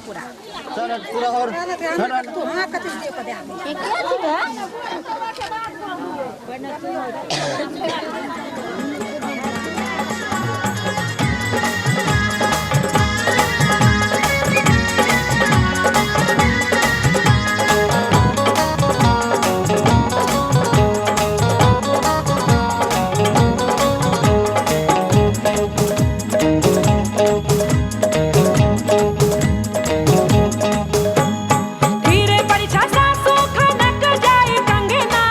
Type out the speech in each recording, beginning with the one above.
पूरा और तू हाँ कति दे पदे आगे धीरे परीक्षा सासू खनक जाए कंगना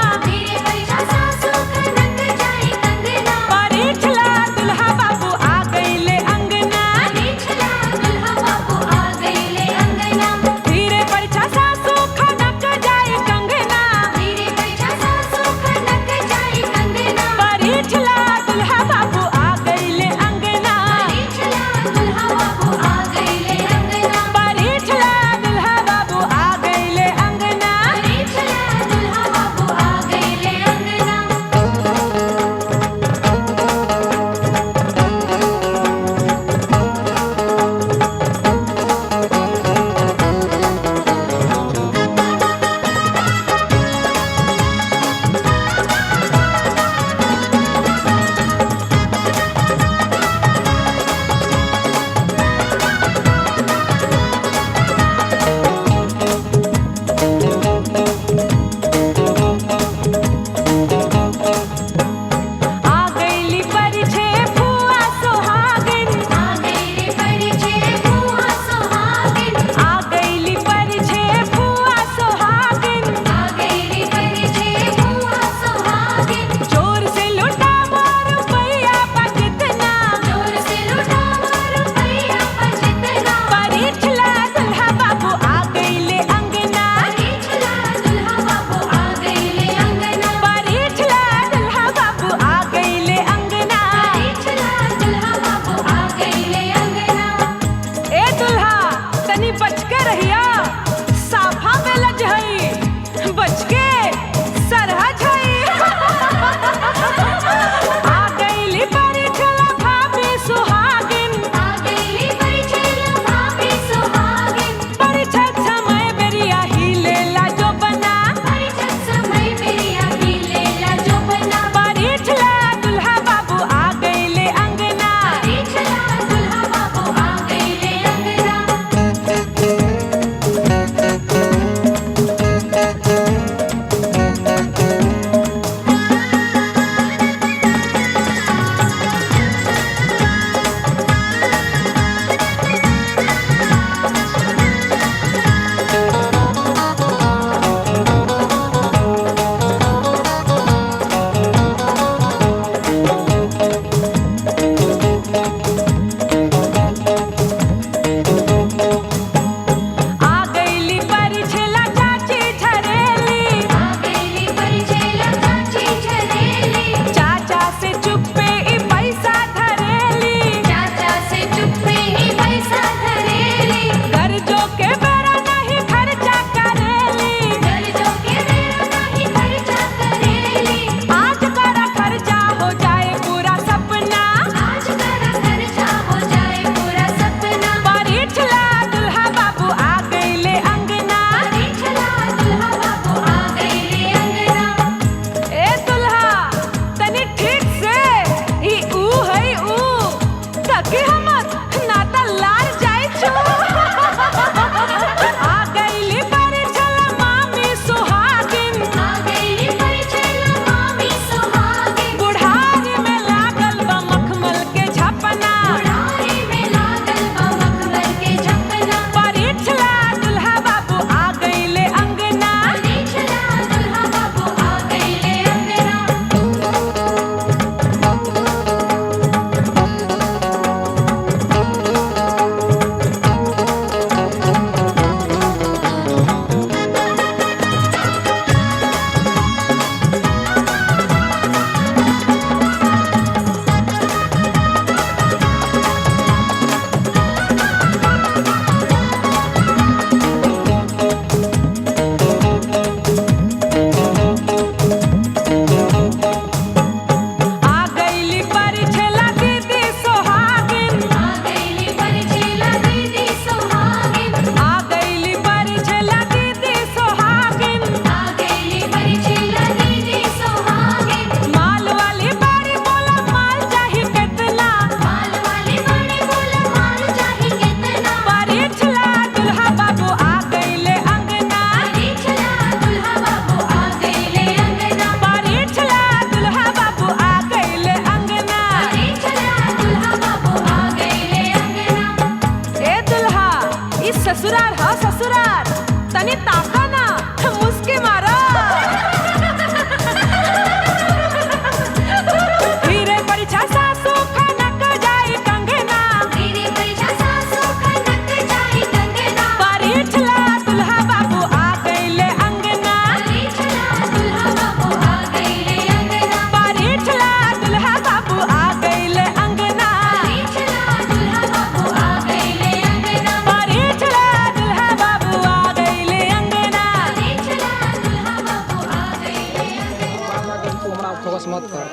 चमत्कार।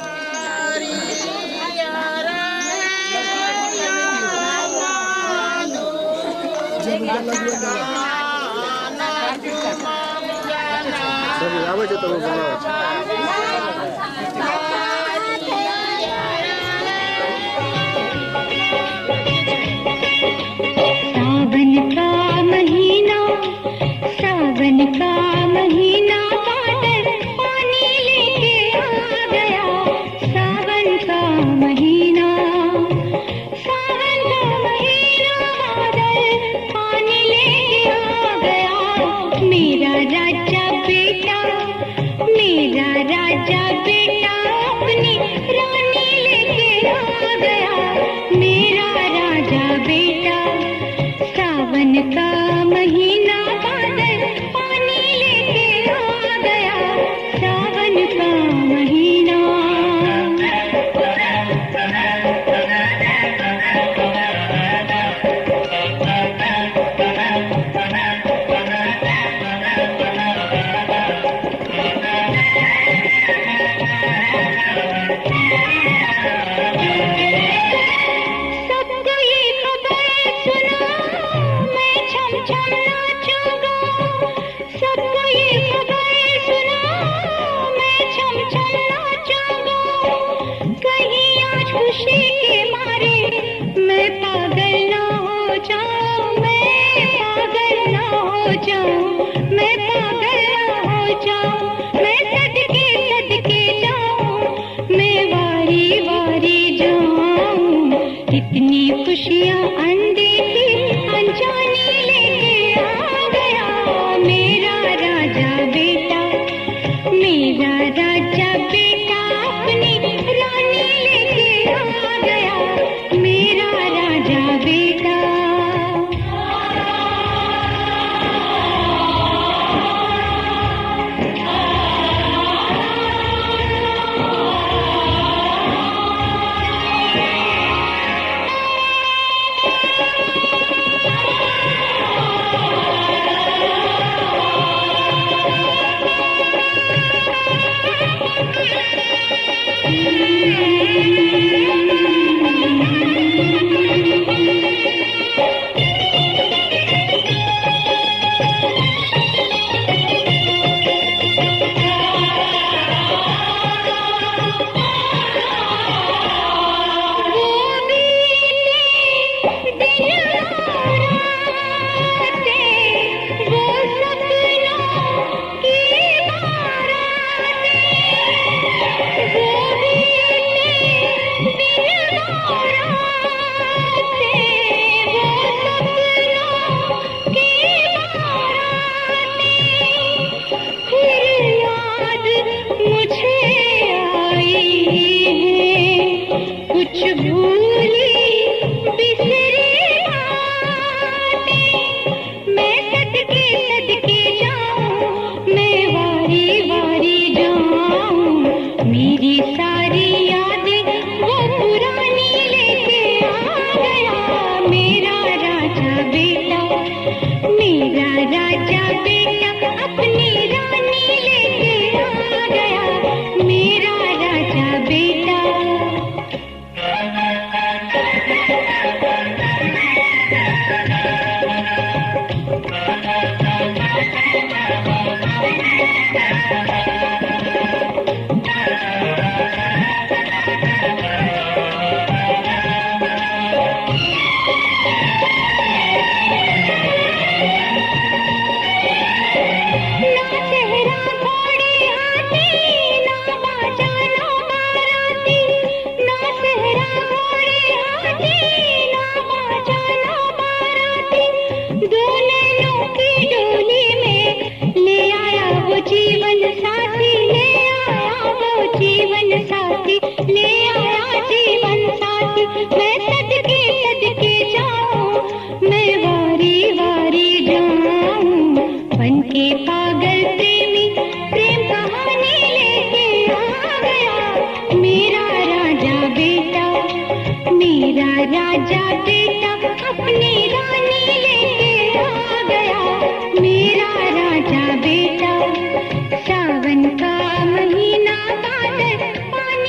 આવે છે તમે બોલાવો सावन का महीना बादल पानी लेके आ गया। सावन का महीना बादल पानी लेके आ गया। मेरा राजा बेटा अपनी रानी लेके आ गया। मेरा राजा बेटा सावन का महीना बादल पानी लेके आ गया। सावन का महीना सबको ये खबर सुना मैं छम छम नाचूंगा। सबको ये खबर सुना मैं छम छम नाचूंगा। कहीं आज खुशी के मारे मैं पागल ना हो जाऊं। मैं पागल ना हो जाऊं। मैं सदके जाऊं। मैं वारी वारी जाऊं। कितनी खुशियां अनदेखी अनजानी लेके आ गया। मेरा राजा बेटा अपनी रानी लेके आ गया। मेरा राजा बेटा कुछ भूली बिसरी बातें मैं सदके जाऊं। मैं वारी वारी जाऊं। मेरी सारी यादें वो पुरानी लेके आ गया। मेरा राजा बेटा अपनी रानी लेके आ गया। मेरा राजा बेटा बनके पागल प्रेमी प्रेम कहानी लेके आ गया। मेरा राजा बेटा अपनी रानी लेके आ गया। मेरा राजा बेटा सावन का महीना बादल पानी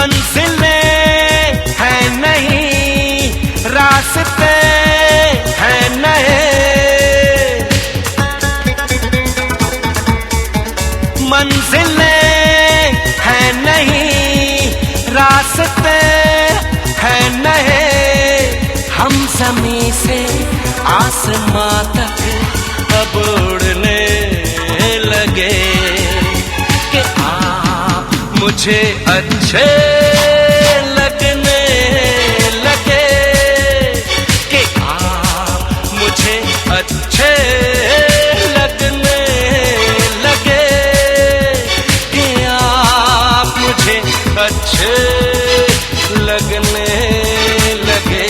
मंजिलें हैं नहीं, रास्ते हैं नए, मंजिलें हैं नहीं, रास्ते हैं नए। हम ज़मीं से आसमां तक अब उड़ने लगे कि आप मुझे अच्छे लगने लगे, कि आप मुझे अच्छे लगने लगे, कि आप मुझे अच्छे लगने लगे।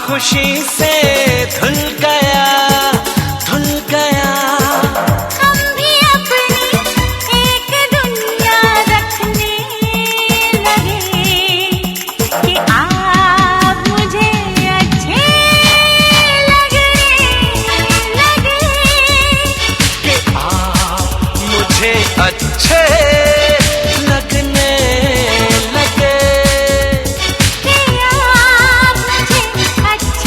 खुशी से धुल गया, धुल गया। हम भी अपनी एक दुनिया रखने लगे कि आप मुझे अच्छे लगने लगे, कि आप मुझे अच्छे लगने लगे, कि आप मुझे अच्छे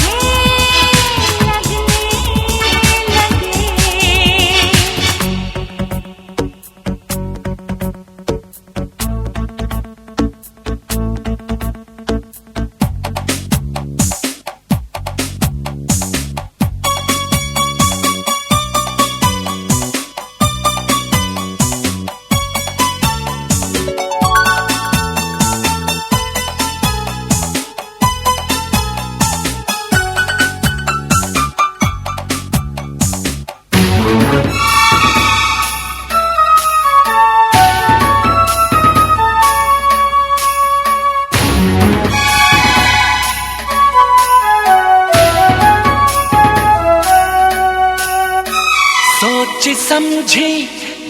सोची समझी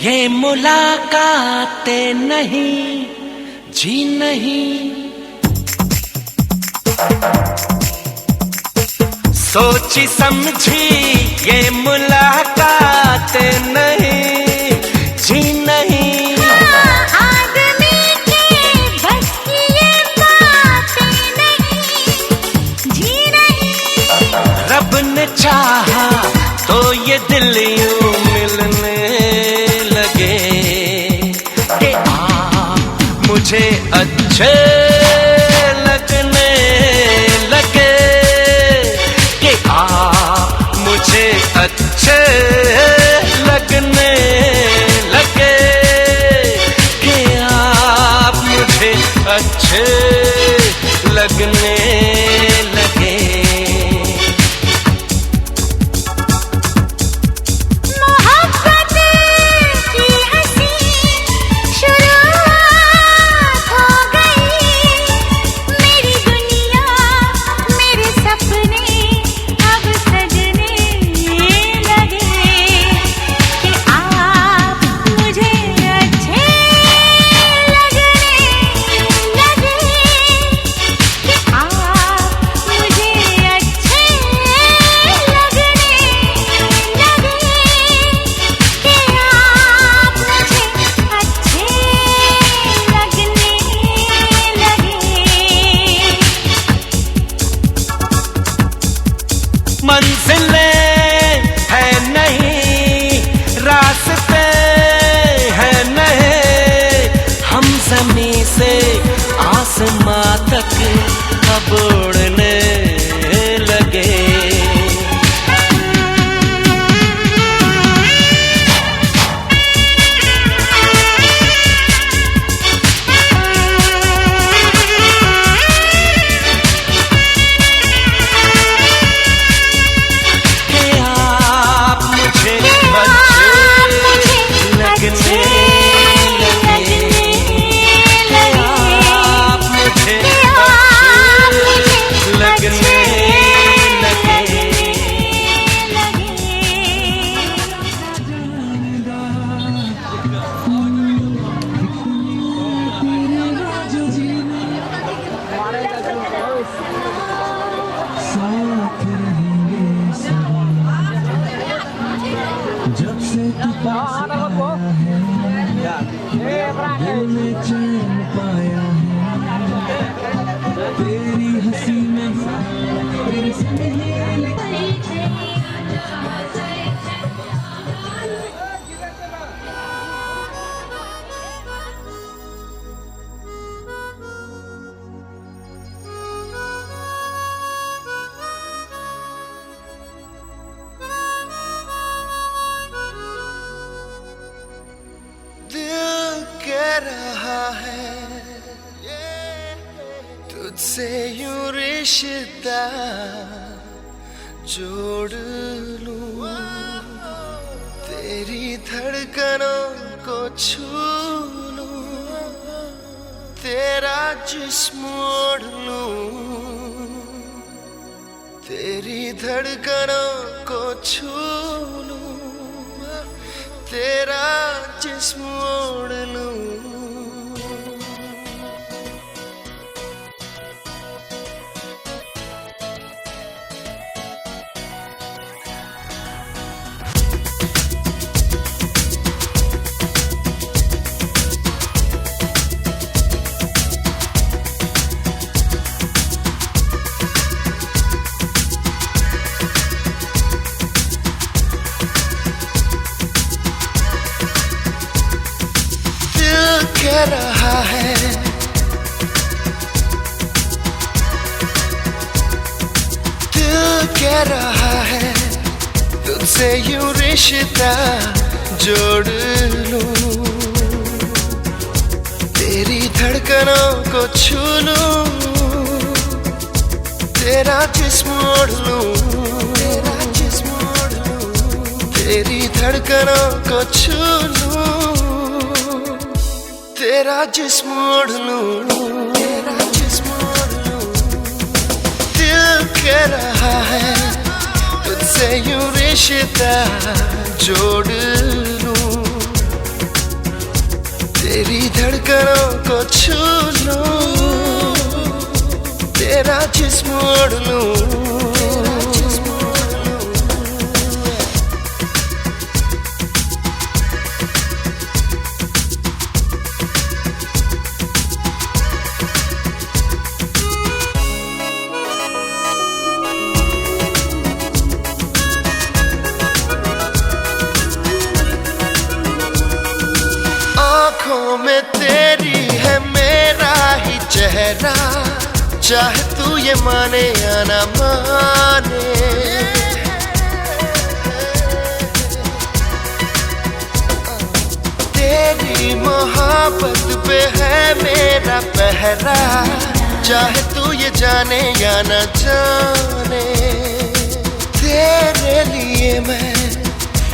ये मुलाकातें नहीं, जी नहीं। सोची समझी ये मुलाकातें नहीं, जी नहीं। आदमी के बस की ये बातें नहीं, जी नहीं। रब ने चाहा तो ये दिल यूं मिलने लगे कि आप मुझे अच्छे लगने लगे, कि आप मुझे अच्छे लगने लगे, कि आप मुझे अच्छे लगने लगे। मोहब्बत की हसीन शुरुआत हो गई, दिल में चैन पाया है तेरी हंसी में तेरे संग ही रहा है तुझसे यूं रिश्ता जोड़ लूं, तेरी धड़कनों को छू लूं, तेरा जिस्म ओढ़ लूं, तेरी धड़कनों को छू लूं, तेरा जिस्म ओढ़ लूं। कह रहा है दिल कह रहा है तुझसे यूं रिश्ता जोड़ लूं, तेरी धड़कनों को छू लूं, तेरा जिस्म ओढ़ लूं, तेरा जिस्म ओढ़ लूं, तेरी धड़कनों को छू लूं, तेरा जिस्म ओढ़ लूं, तेरा जिस्म ओढ़ लूं। दिल कह रहा है तुझसे यूं रिश्ता जोड़ लूं, तेरी धड़कनों को छू लूं, तेरा जिस्म ओढ़ लूं। आँखों में तेरी है मेरा ही चेहरा, चाहे तू ये माने या ना माने, तेरी मोहब्बत पे है मेरा पहरा, चाहे तू ये जाने या ना जाने, तेरे लिए मैं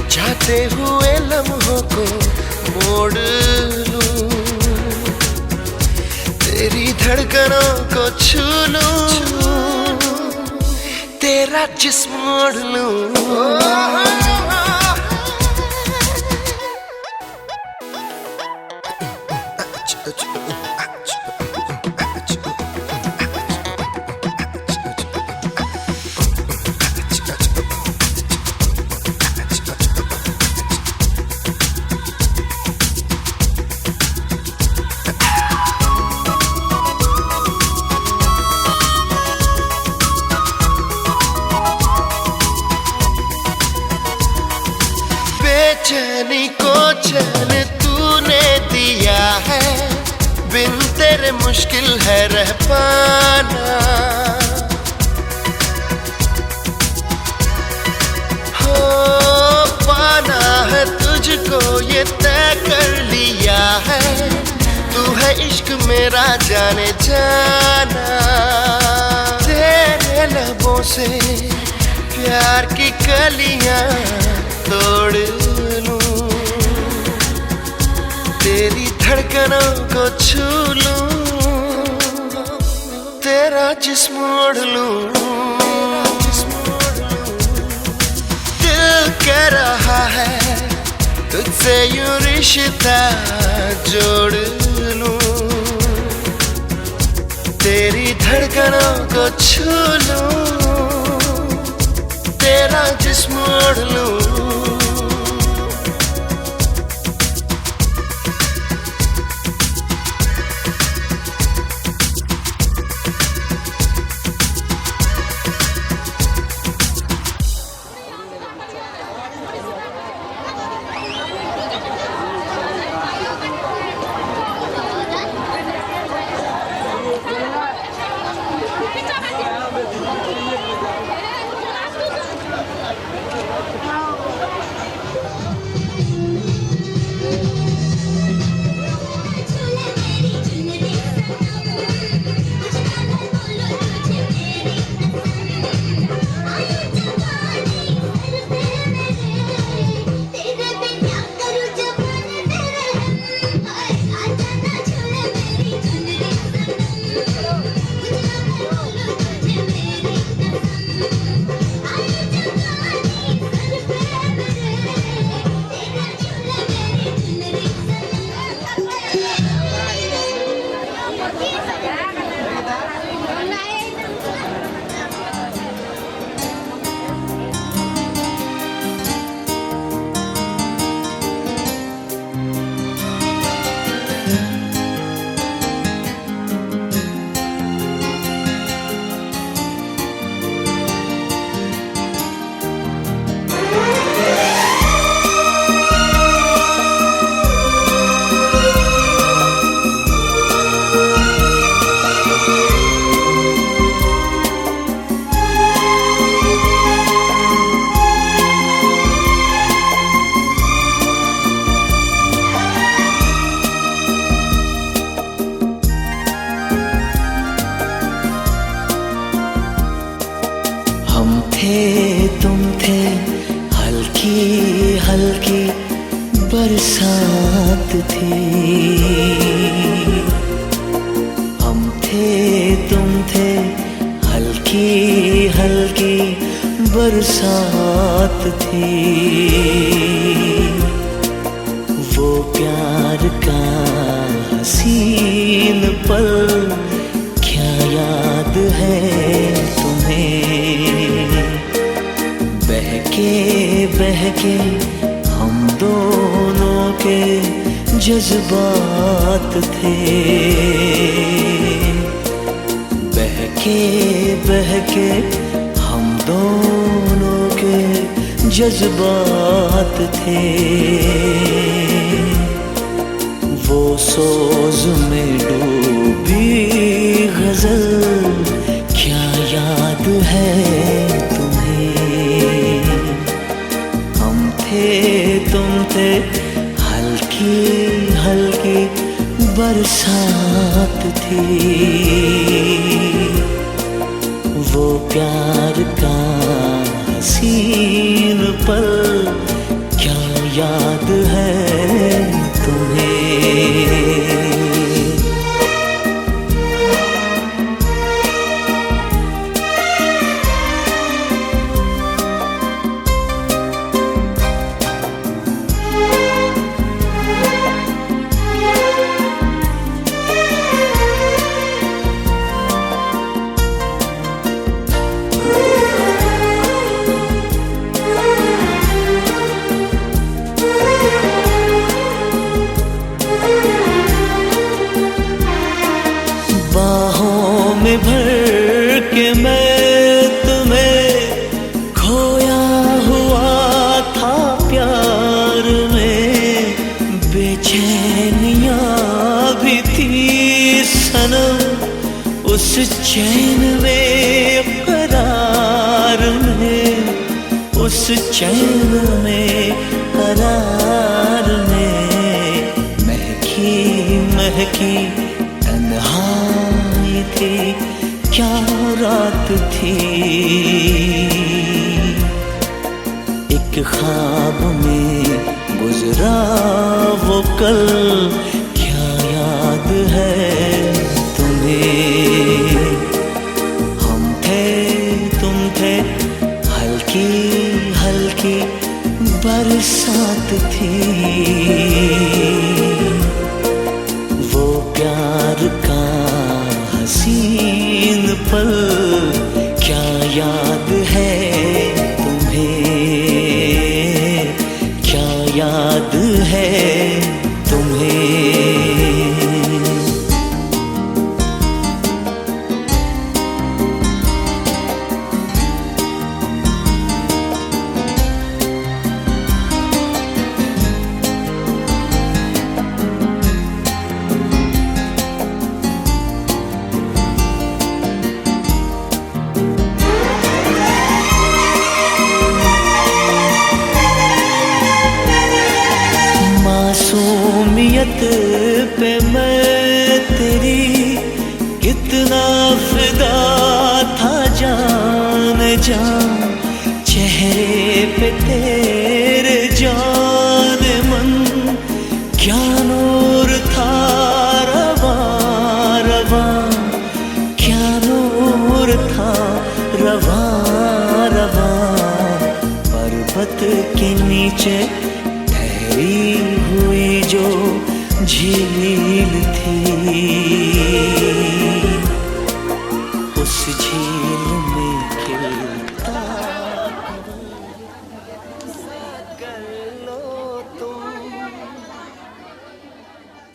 चाहते हुए लम्हों को मोड़ लूं, तेरी धड़कनों को छू लूं, तेरा जिस्म ओढ़ लूं। बेचैनी को चैन तूने दिया है, बिन तेरे मुश्किल है रह पाना, हो पाना है तुझको ये तय कर लिया है, तू है इश्क मेरा जाने जाना, तेरे लबों से प्यार की कलियां तोड़ लूं, तेरी धड़कनों को छू लूं, तेरा जिस्म ओढ़ लूं। दिल कह रहा है तुझसे यूं रिश्ता जोड़ लूं, तेरी धड़कनों को छू लूं, तेरा जिस्म ओढ़ लूं। थी। हम थे तुम थे, हल्की हल्की बरसात थी। वो प्यार का हसीन पल क्या याद है तुम्हें? बहके बहके हम दोनों के जज्बात थे। बहके बहके हम दोनों के जज्बात थे। वो सोज में डूबी गजल क्या याद है तुम्हें? हम थे तुम थे, हल्की हल्की बरसात थी। वो प्यार का हसीन पल क्या याद है तुम्हें? बाहों में भर के मैं तुम्हें खोया हुआ था प्यार में। बेचैनियां भी थी सनम उस चैन में करार में, उस चैन में करार में। महकी महकी तन्हाई थी क्या रात थी। एक ख्वाब में गुजरा वो कल क्या याद है तुम्हें? हम थे तुम थे, हल्की हल्की बरसात थी। वो प्यार का हसीन पल क्या याद है तुम्हें? क्या याद है तुम्हें? मासूमियत पे मैं तेरी कितना फिदा था जान जान। चेहरे पे तेरे जान मन क्या नूर था रवा रवा, क्या नूर था रवा रवा। पर्वत के नीचे हुई जो झील थी, उस झील में खिलता कर लो तुम।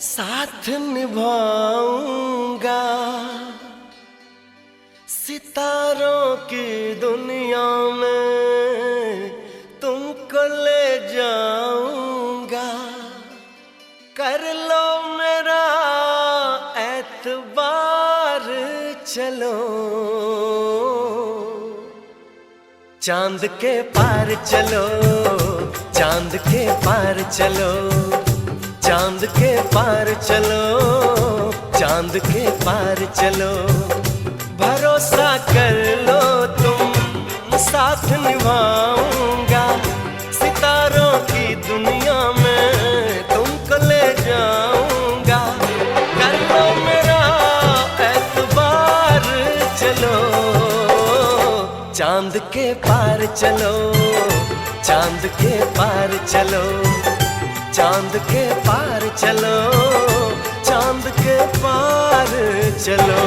साथ निभाऊंगा सितारों की दुनिया में, तुमको ले जाऊंगा। कर लो मेरा एतबार चलो, चांद के पार चलो, चांद के पार चलो, चांद के पार चलो, चांद के पार चलो। भरोसा कर लो तुम, साथ निभाऊंगा सितारों की दुनिया में, तुमको ले जा चांद के पार चलो, चांद के पार चलो, चांद के पार चलो, चांद के पार चलो।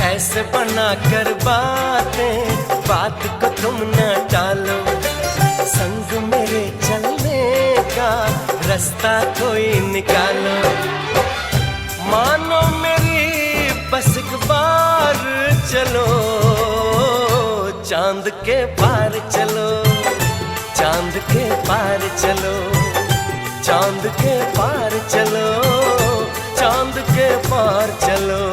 ऐसे बना कर बातें, बात को तुम न टालो, संग मेरे चलने का रास्ता कोई निकालो। मानो मेरी बस एक बार चलो, चांद के पार चलो, चांद के पार चलो, चांद के पार चलो, चांद के पार चलो।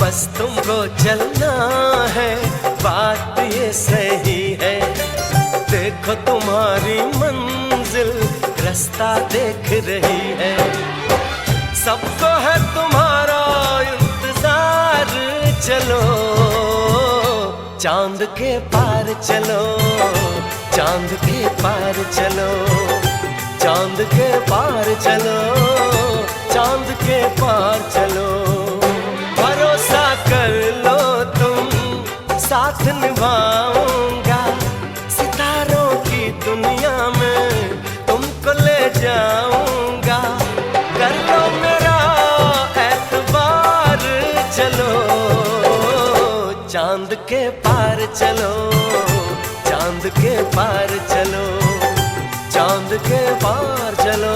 बस तुमको चलना है, बात ये सही है। देखो तुम्हारी मंजिल रास्ता देख रही है, सबको है तुम्हारा इंतजार। चलो चांद के पार चलो, चांद के पार चलो, चांद के पार चलो, चांद के पार चलो। भरोसा कर लो तुम, साथ निभाऊंगा, सितारों की दुनिया में तुमको ले जाऊंगा। कर लो मेरा एतबार, चलो चांद के पार चलो, चांद के पार चलो, चांद के पार चलो,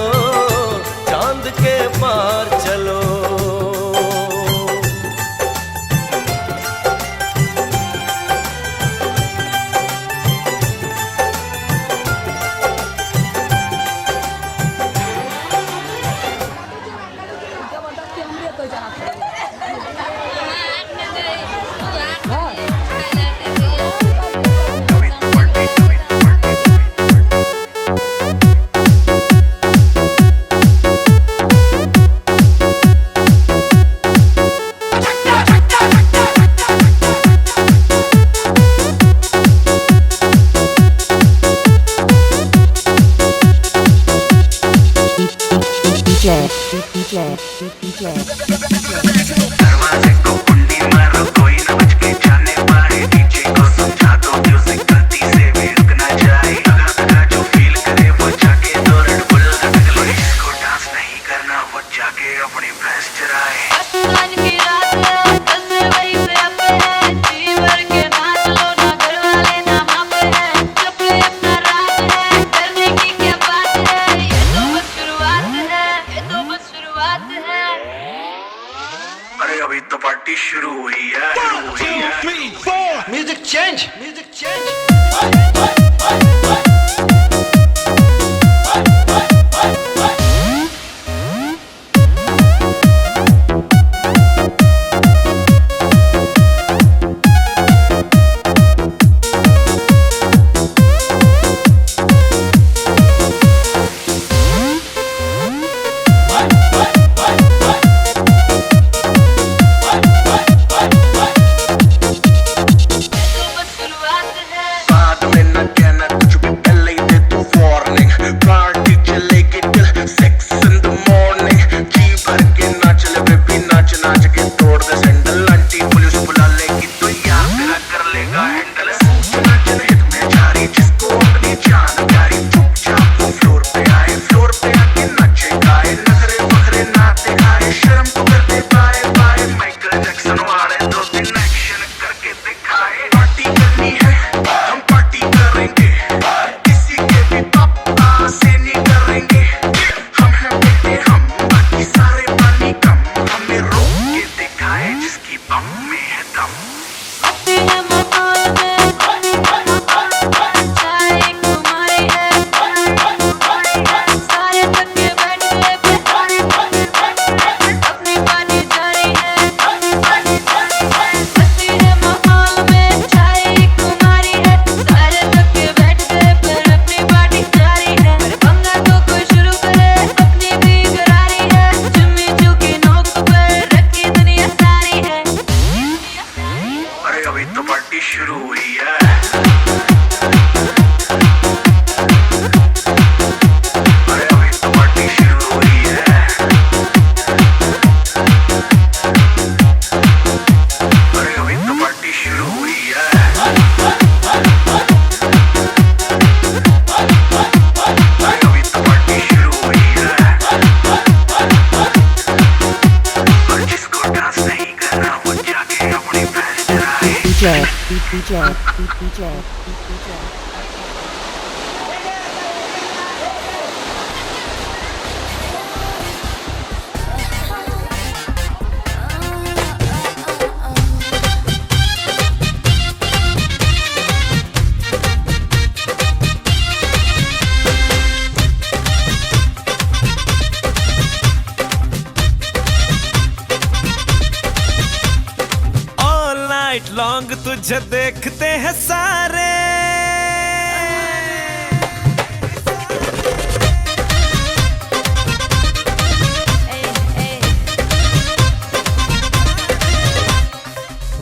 चांद के पार चलो। दरवाजे को कुंडी मारो, कोई न बच के जाने पाए। डीजे को समझा दो, म्यूजिक गलती से भी रुक ना जाए। लगा जो फील करे वो जाके दो रेड बुल, जिसको डांस नहीं करना वो जाके अपनी लॉन्ग तुझे देखते हैं सारे,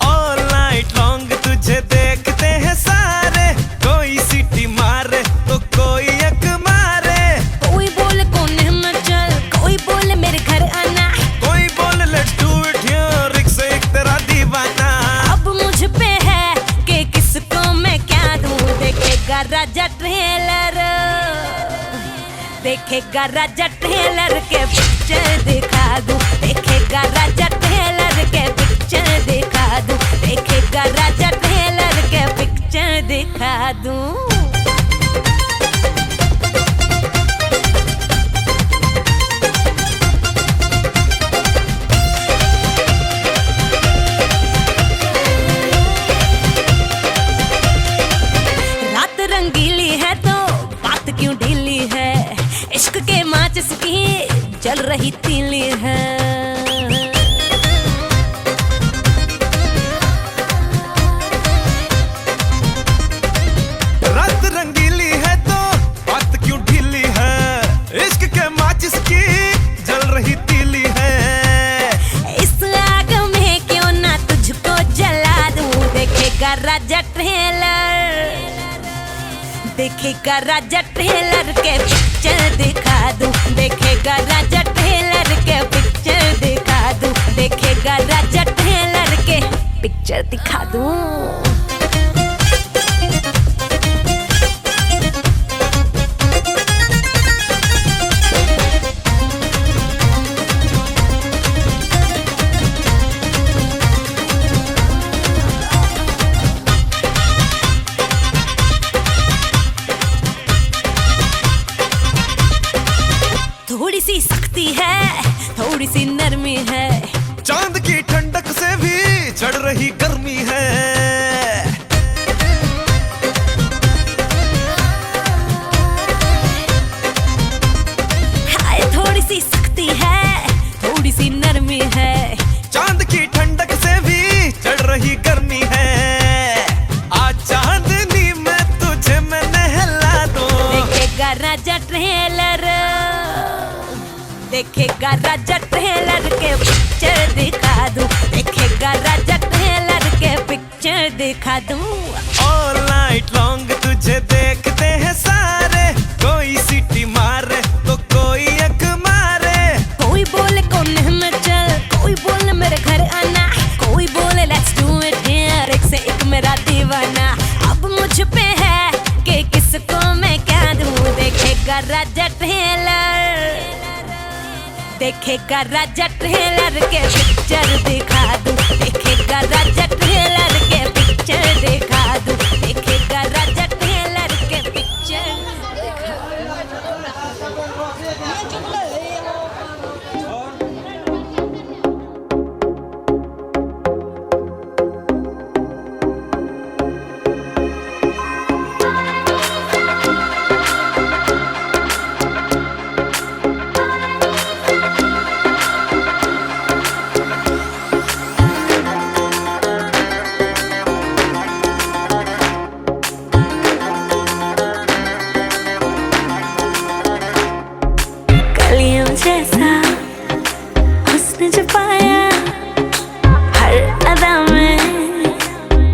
ऑल नाइट लॉन्ग तुझे देखते हैं सारे। कोई सीटी मारे तो कोई एक मारे, कोई बोले कोने में चल, कोई बोले मेरे घर आना, कोई बोले लेट्स डू इट हियर, एक से एक तेरा दीवाना। अब मुझ पे है कि किसको मैं क्या दूं। देखेगा राजा ट्रेलर, देखेगा राजा ट्रेलर के पिक्चर दिखा दूं, देखेगा राजा ट्रेलर के पिक्चर दिखा दूं, देखेगा राजा ट्रेलर के पिक्चर दिखा दूं। रंगीली है तो बात क्यों ढीली है, इश्क के माचिस की जल रही तीली है। रात रंगीली है तो बात क्यों ढीली है, इश्क के माचिस की जल रही तीली है। इस आग में क्यों ना तुझको जला दूं। देखेगा राजा ट्रेलर, देखेगा राजा ट्रेलर के पिक्चर दिखा दूं, देखेगा राजा ट्रेलर के पिक्चर दिखा दूं, देखेगा राजा ट्रेलर के पिक्चर दिखा दूं। थोड़ी सी सख्ती है, थोड़ी सी नरमी है, चांद की ठंडक से भी चढ़ रही गर्मी है। हाय थोड़ी सी सख्ती है, थोड़ी सी नरमी है, चांद की ठंडक से भी चढ़ रही गर्मी है। आज चांदनी में तुझे मैं नहला दूं, देखेगा राजा ट्रेलर, देखेगा राजा ट्रेलर के पिक्चर दिखा दूं, देखेगा राजा ट्रेलर के पिक्चर दिखा दूं। ऑल नाइट लॉन्ग तुझे देखते हैं सारे, कोई सीटी मारे तो कोई एक मारे, कोई बोले कोने में चल, कोई बोले मेरे घर आना, कोई बोले लेट्स डू इट हियर, एक से एक मेरा दीवाना। अब मुझ पे है कि किसको मैं क्या दूं। देखेगा राजा ट्रेलर, देखेगा राजा ट्रेलर के पिक्चर दिखा दूं, देखेगा राजा ट्रेलर के पिक्चर दिखा दूं, देखेगा राजा ट्रेलर के पिक्चर दिखा जैसा हुस्न जो पाया, हर अदा में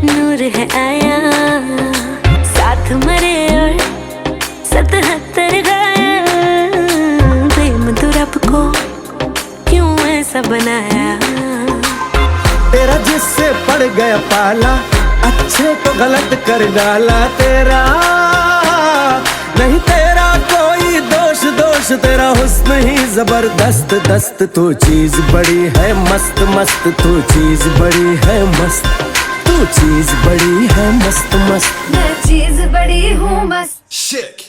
नूर है आया, साथ मरे और 77 घायल, बेमधुर रब को क्यों ऐसा बनाया। तेरा जिससे पड़ गया पाला, अच्छे को गलत कर डाला, तेरा नहीं तेरा कोई दोष, दोष तेरा हुस्न ही जबरदस्त दस्त। तू चीज बड़ी है मस्त मस्त, तू चीज बड़ी है मस्त। तू चीज बड़ी है मस्त मस्त, मैं चीज बड़ी हूँ बस। Shake.